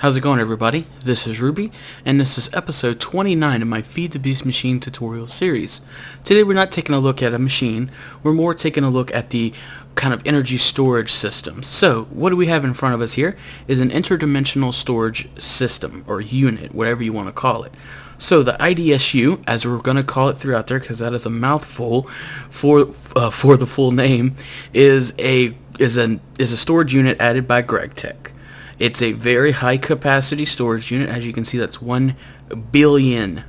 How's it going, everybody? This is Ruby, and this is episode 29 of my Feed the Beast Machine tutorial series. Today we're not taking a look at a machine, we're more taking a look at the kind of energy storage systems. So, what do we have in front of us here is an interdimensional storage system, or unit, whatever you want to call it. So the idsu, as we're going to call it throughout there, because that is a mouthful for the full name, is a storage unit added by GregTech. It's a very high capacity storage unit. As you can see, that's 1 billion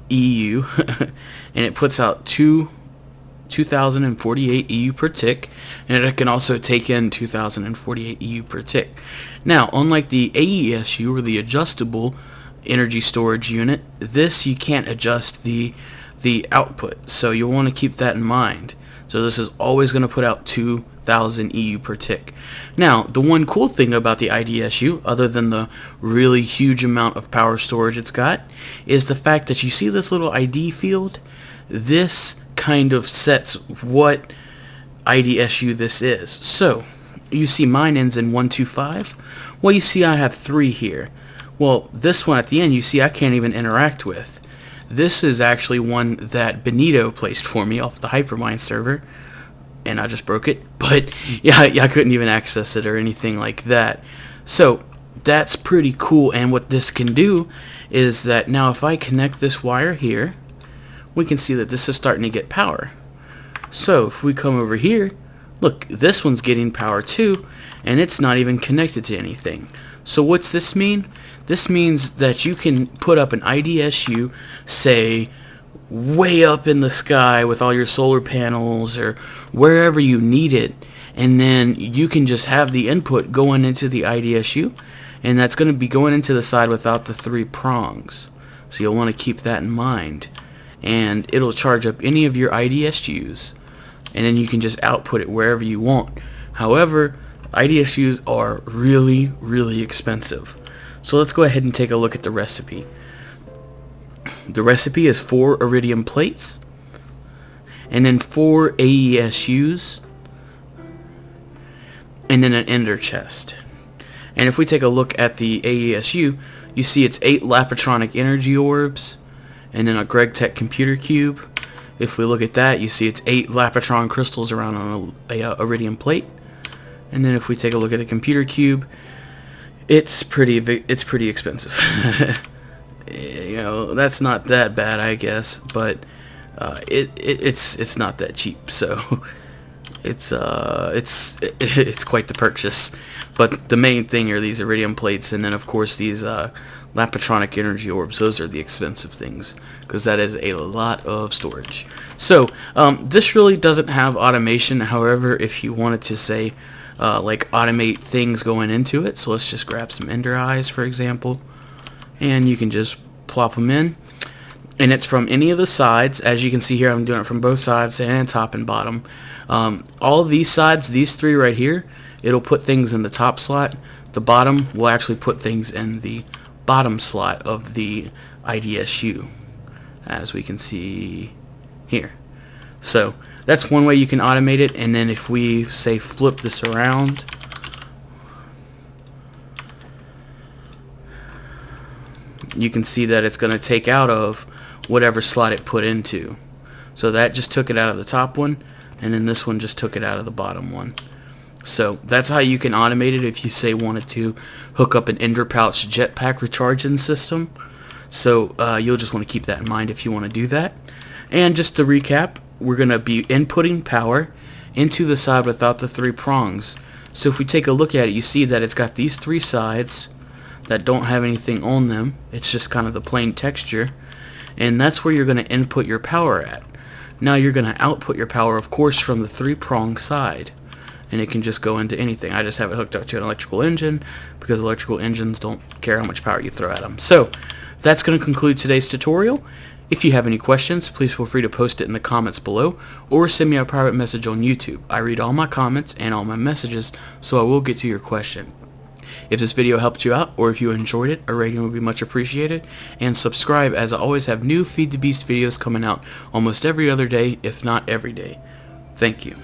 EU, and it puts out 2048 EU per tick, and it can also take in 2048 EU per tick. Now, unlike the AESU, or the adjustable energy storage unit, this you can't adjust the output, so you'll want to keep that in mind. So this is always going to put out 2000 EU per tick. Now, the one cool thing about the idsu, other than the really huge amount of power storage it's got, is the fact that you see this little ID field. This kind of sets what idsu this is. So you see mine ends in 125. Well, you see I have 3 here. Well, this one at the end, you see I can't even interact with. This is actually one that Benito placed for me off the Hypermind server, and I just broke it. But yeah, I couldn't even access it or anything like that. So that's pretty cool. And what this can do is that now if I connect this wire here, we can see that this is starting to get power. So if we come over here, look, this one's getting power too, and it's not even connected to anything. So what's this mean? This means that you can put up an idsu, say, way up in the sky with all your solar panels or wherever you need it, and then you can just have the input going into the idsu, and that's going to be going into the side without the 3 prongs. So you'll want to keep that in mind. And it'll charge up any of your idsus, and then you can just output it wherever you want. However, idsus are really, really expensive. So let's go ahead and take a look at the recipe. The recipe is 4 iridium plates, and then 4 AESUs, and then an ender chest. And if we take a look at the AESU, you see it's 8 Lapatronic energy orbs, and then a GregTech computer cube. If we look at that, you see it's 8 Lapatron crystals around on a iridium plate. And then if we take a look at the computer cube, it's pretty expensive. You know, that's not that bad, I guess, but it's not that cheap. So it's quite the purchase. But the main thing are these iridium plates, and then of course these Lapatronic energy orbs. Those are the expensive things, because that is a lot of storage. So this really doesn't have automation. However, if you wanted to say like automate things going into it, so let's just grab some ender eyes, for example, and you can just plop them in, and it's from any of the sides. As you can see here, I'm doing it from both sides, and top and bottom. All of these sides, these 3 right here, it'll put things in the top slot. The bottom will actually put things in the bottom slot of the idsu, as we can see here. So that's one way you can automate it. And then if we say flip this around, you can see that it's going to take out of whatever slot it put into. So that just took it out of the top one, and then this one just took it out of the bottom one. So that's how you can automate it if you say wanted to hook up an ender pouch jetpack recharging system. So you'll just want to keep that in mind if you want to do that. And just to recap, we're going to be inputting power into the side without the 3 prongs. So if we take a look at it, you see that it's got these 3 sides that don't have anything on them. It's just kind of the plain texture, and that's where you're going to input your power at. Now you're going to output your power, of course, from the 3 prong side, and it can just go into anything. I just have it hooked up to an electrical engine, because electrical engines don't care how much power you throw at them. So that's going to conclude today's tutorial. If you have any questions, please feel free to post it in the comments below, or send me a private message on YouTube. I read all my comments and all my messages, so I will get to your question. If this video helped you out, or if you enjoyed it, a rating would be much appreciated. And subscribe, as I always have new Feed the Beast videos coming out almost every other day, if not every day. Thank you.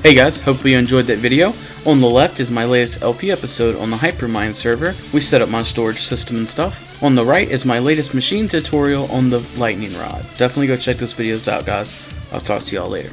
Hey guys, hopefully you enjoyed that video. On the left is my latest LP episode on the Hypermind server. We set up my storage system and stuff. On the right is my latest machine tutorial on the lightning rod. Definitely go check those videos out, guys. I'll talk to y'all later.